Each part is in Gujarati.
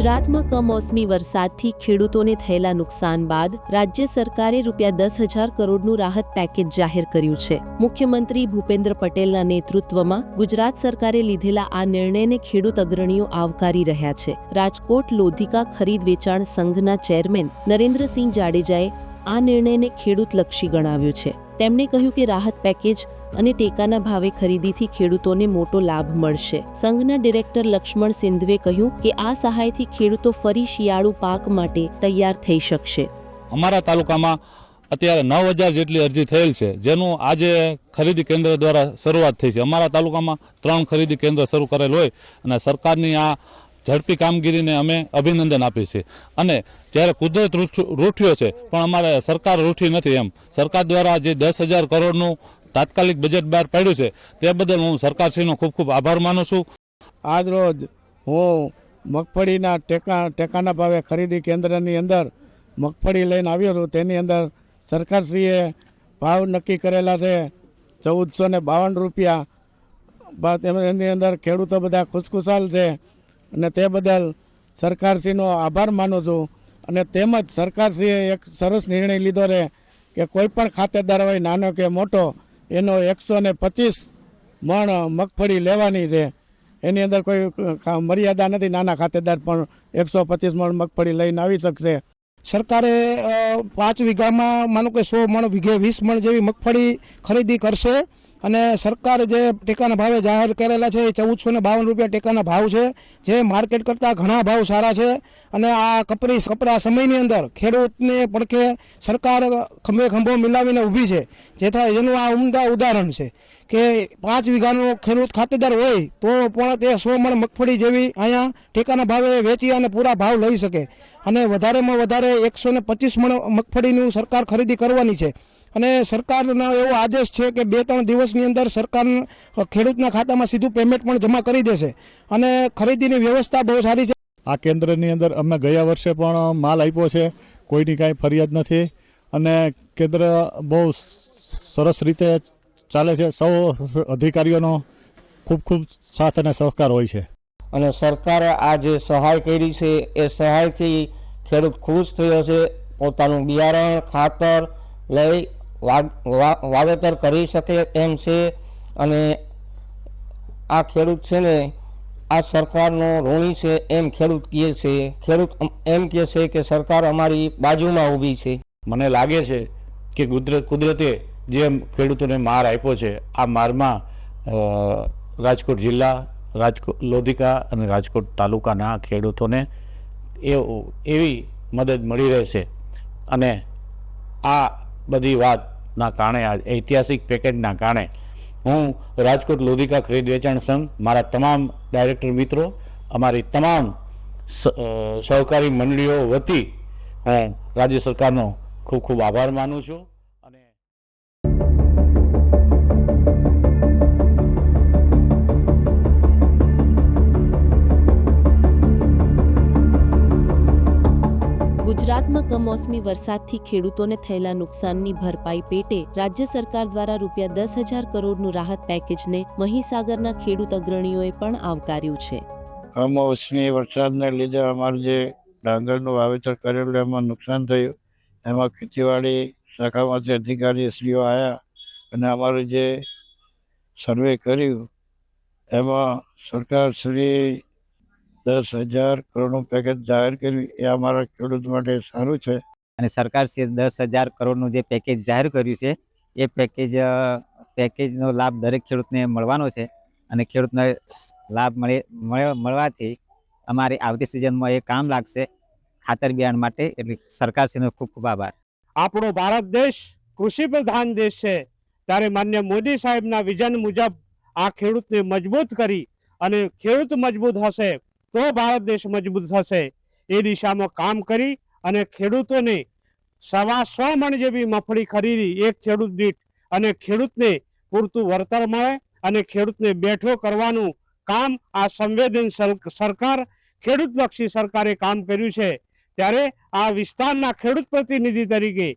ગુજરાતમાં કમોસમી વરસાદથી ખેડૂતોને થયેલા નુકસાન બાદ રાજ્ય સરકારે ₹10,000 કરોડનું રાહત પેકેજ જાહેર કર્યું છે। મુખ્યમંત્રી ભૂપેન્દ્ર પટેલના નેતૃત્વમાં ગુજરાત સરકારે લીધેલા આ નિર્ણયને ખેડૂત અગ્રણીઓ આવકારી રહ્યા છે। રાજકોટ લોધિકા ખરીદ વેચાણ સંઘના ચેરમેન નરેન્દ્રસિંહ જાડેજાએ આ નિર્ણયને ખેડૂતલક્ષી ગણાવ્યો છે। તેમણે કહ્યું કે રાહત પેકેજ અને ટેકાના ભાવે ખરીદીથી ખેડૂતોને મોટો લાભ મળશે। સંઘના ડિરેક્ટર લક્ષ્મણ સિંધવે કહ્યું કે આ સહાયથી ખેડૂતો ફરી શિયાળુ પાક માટે તૈયાર થઈ શકશે। અમારા તાલુકામાં અત્યારે 9,000 જેટલી અરજી થયેલ છે, જેનું આજે ખરીદી કેન્દ્ર દ્વારા શરૂઆત થઈ છે। અમારા તાલુકામાં 3 ખરીદી કેન્દ્ર શરૂ કરેલ હોય અને સરકારની આ ઝડપી કામગીરીને અમે અભિનંદન આપીએ છીએ। અને જ્યારે કુદરત રૂઠ્યો છે પણ અમારે સરકાર રૂઠી નથી। એમ સરકાર દ્વારા જે 10,000 કરોડનું તાત્કાલિક બજેટ બહાર પાડ્યું છે તે બદલ હું સરકારશ્રીનો ખૂબ ખૂબ આભાર માનું છું। આજ રોજ હું મગફળીના ટેકાના ભાવે ખરીદી કેન્દ્રની અંદર મગફળી લઈને આવ્યો છું। તેની અંદર સરકારશ્રીએ ભાવ નક્કી કરેલા છે ₹1,452। એની અંદર ખેડૂતો બધા ખુશખુશાલ છે અને તે બદલ સરકારશ્રીનો આભાર માનું છું। અને તેમજ સરકારશ્રીએ એક સરસ નિર્ણય લીધો છે કે કોઈ પણ ખાતેદાર હોય નાનો કે મોટો એનો 125 મણ મગફળી લેવાની છે। એની અંદર કોઈ મર્યાદા નથી, નાના ખાતેદાર પણ 125 મણ મગફળી લઈને આવી શકશે। સરકારે 5 વીઘામાં માનો કે 100 મણ વીઘે 20 મણ જેવી મગફળી ખરીદી કરશે। અને સરકાર જે ટેકાના ભાવે જાહેર કરેલા છે એ ₹1,452 ટેકાના ભાવ છે, જે માર્કેટ કરતાં ઘણા ભાવ સારા છે। અને આ કપરા સમયની અંદર ખેડૂતને પડખે સરકાર ખંભે ખંભો મિલાવીને ઊભી છે, જેનું આ ઉમદા ઉદાહરણ છે કે 5 વીઘાનો ખેડૂત ખાતેદાર હોય તો પણ તે 100 મણ મગફળી જેવી અહીંયા ટેકાના ભાવે વેચી અને પૂરા ભાવ લઈ શકે। અને વધારેમાં વધારે 125 મણ મગફળીનું સરકાર ખરીદી કરવાની છે। અને સરકારનો એવો આદેશ છે કે 2-3 દિવસની અંદર સરકાર ખેડૂતના ખાતામાં સીધું પેમેન્ટ પણ જમા કરી દેશે અને ખરીદીની વ્યવસ્થા બહુ સારી છે। આ કેન્દ્રની અંદર અમે ગયા વર્ષે પણ માલ આપ્યો છે, કોઈની કાંઈ ફરિયાદ નથી અને કેન્દ્ર બહુ સરસ રીતે ચાલે છે। સૌ અધિકારીઓનો ખૂબ ખૂબ સાથ અને સહકાર હોય છે। અને સરકારે આ જે સહાય કરી છે એ સહાયથી ખેડૂત ખુશ થયો છે, પોતાનું બિયારણ ખાતર લઈ વાવેતર કરી શકે એમ છે। અને આ ખેડૂત છે ને આ સરકારનો ઋણી છે એમ ખેડૂત કહે છે। ખેડૂત એમ કહે છે કે સરકાર અમારી બાજુમાં ઊભી છે। મને લાગે છે કે કુદરતે જે ખેડૂતોને માર આપ્યો છે, આ મારમાં રાજકોટ જિલ્લા, રાજકોટ લોધિકા અને રાજકોટ તાલુકાના ખેડૂતોને એવી મદદ મળી રહેશે। અને આ બધી વાતના કારણે, આ ઐતિહાસિક પેકેજના કારણે હું રાજકોટ લોધિકા ખરીદ વેચાણ સંઘ, મારા તમામ ડાયરેક્ટર મિત્રો, અમારી તમામ સહકારી મંડળીઓ વતી હું રાજ્ય સરકારનો ખૂબ ખૂબ આભાર માનું છું। ગુજરાતમાં કમોસમી વરસાદથી ખેડૂતોને થયેલા નુકસાનની ભરપાઈ પેટે રાજ્ય સરકાર દ્વારા ₹10,000 કરોડનું રાહત પેકેજને મહીસાગરના ખેડૂત અગ્રણીઓએ પણ આવકાર્યું છે। કમોસમી વરસાદને લીધે અમારું જે ડાંગરનું વાવેતર કરેલું એમાં નુકસાન થયું। એમાં ખેતીવાડી શાખામાંથી અધિકારીશ્રીઓ આવ્યા અને અમારું જે સર્વે કર્યું એમાં સરકારશ્રી 10,000 કરોડનું પેકેજ જાહેર કર્યું। એ અમારા ખેડૂત માટે સારું છે। અને સરકારશ્રીએ 10,000 કરોડનું જે પેકેજ જાહેર કર્યું છે એ પેકેજનો લાભ દરેક ખેડૂતને મળવાનો છે। અને ખેડૂતને લાભ મળવાથી અમારી આવતી સિઝનમાં એ કામ લાગશે ખાતર બિયારણ માટે। એટલે સરકારશ્રીનો ખૂબ ખૂબ આભાર। આપણો ભારત દેશ કૃષિ પ્રધાન દેશ છે, ત્યારે માન્ય મોદી સાહેબના વિઝન મુજબ આ ખેડૂતને મજબૂત કરી અને ખેડૂત મજબૂત હશે તો ભારત દેશ મજબૂત થશે। એ દિશામાં કામ કરી અને ખેડૂતોને 125 મણ જેવી મગફળી ખરીદી એક ખેડૂત દીઠ, અને ખેડૂતને પૂરતું વળતર મળે અને ખેડૂતને બેઠો કરવાનું કામ આ સંવેદનશીલ સરકાર, ખેડૂતલક્ષી સરકારે કામ કર્યું છે। ત્યારે આ વિસ્તારના ખેડૂત પ્રતિનિધિ તરીકે,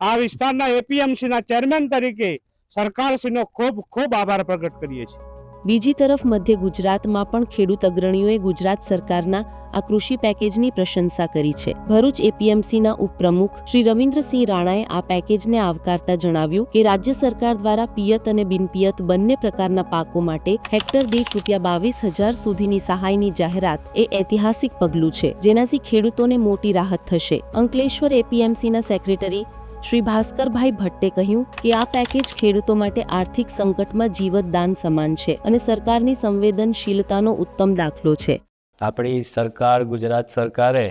આ વિસ્તારના APMCના ચેરમેન તરીકે સરકારશ્રીનો ખૂબ ખૂબ આભાર પ્રગટ કરીએ છીએ। બીજી તરફ મધ્ય ગુજરાતમાં પણ ખેડૂત અગ્રણીઓએ ગુજરાત સરકારના આ કૃષિ પેકેજની પ્રશંસા કરી છે. ભરૂચ એપીએમસીના ઉપપ્રમુખ શ્રી રવિન્દ્રસિંહ રાણાએ આ પેકેજને આવકારતા જણાવ્યું કે રાજ્ય સરકાર દ્વારા પિયત અને બિનપિયત બંને પ્રકારના પાકો માટે હેક્ટર દીઠ ₹22,000 સુધીની સહાયની જાહેરાત એ ઐતિહાસિક પગલું છે, જેનાથી ખેડૂતોને મોટી રાહત થશે. અંકલેશ્વર એપીએમસીના સેક્રેટરી શ્રી ભાસ્કરભાઈ ભટ્ટે કહ્યું કે આ પેકેજ ખેડૂતો માટે આર્થિક સંકટમાં જીવતદાન સમાન છે અને સરકારની સંવેદનશીલતાનો ઉત્તમ દાખલો છે. આપણી સરકાર, ગુજરાત સરકારે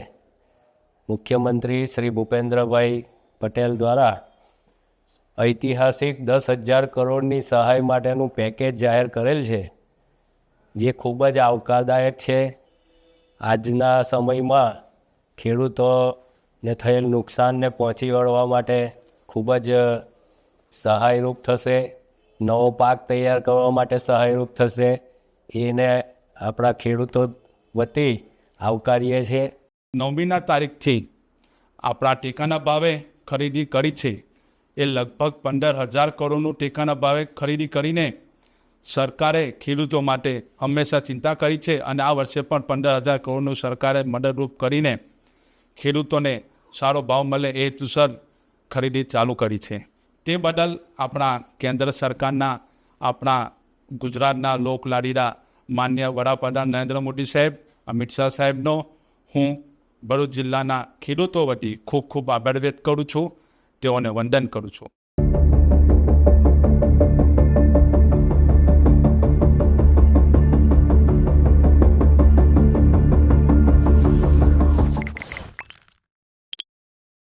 મુખ્યમંત્રી શ્રી ભૂપેન્દ્રભાઈ પટેલ દ્વારા ઐતિહાસિક 10,000 કરોડની સહાય માટેનું પેકેજ જાહેર કરેલ છે, જે ખૂબ જ આવકારદાયક છે. આજના સમયમાં ખેડૂતોને થયેલ નુકસાનને પહોંચી વળવા માટે ખૂબ જ સહાયરૂપ થશે. નવો પાક તૈયાર કરવા માટે સહાયરૂપ થશે. એને આપણા ખેડૂતો વતી આવકારીએ છીએ. 9મી તારીખથી આપણા ટેકાના ભાવે ખરીદી કરી છે એ લગભગ 15,000 કરોડનું ટેકાના ભાવે ખરીદી કરીને સરકારે ખેડૂતો માટે હંમેશા ચિંતા કરી છે અને આ વર્ષે પણ 15,000 કરોડનું સરકારે મદદરૂપ કરીને ખેડૂતોને સારો ભાવ મળે એ હેતુસર ખરીદી ચાલુ કરી છે. તે બદલ આપણા કેન્દ્ર સરકારના, આપણા ગુજરાતના લોકલાડીલા માન્ય વડાપ્રધાન નરેન્દ્ર મોદી સાહેબ, અમિત શાહ સાહેબનો હું ભરૂચ જિલ્લાના ખેડૂતો વતી ખૂબ ખૂબ આભાર વ્યક્ત કરું છું. તેઓને વંદન કરું છું.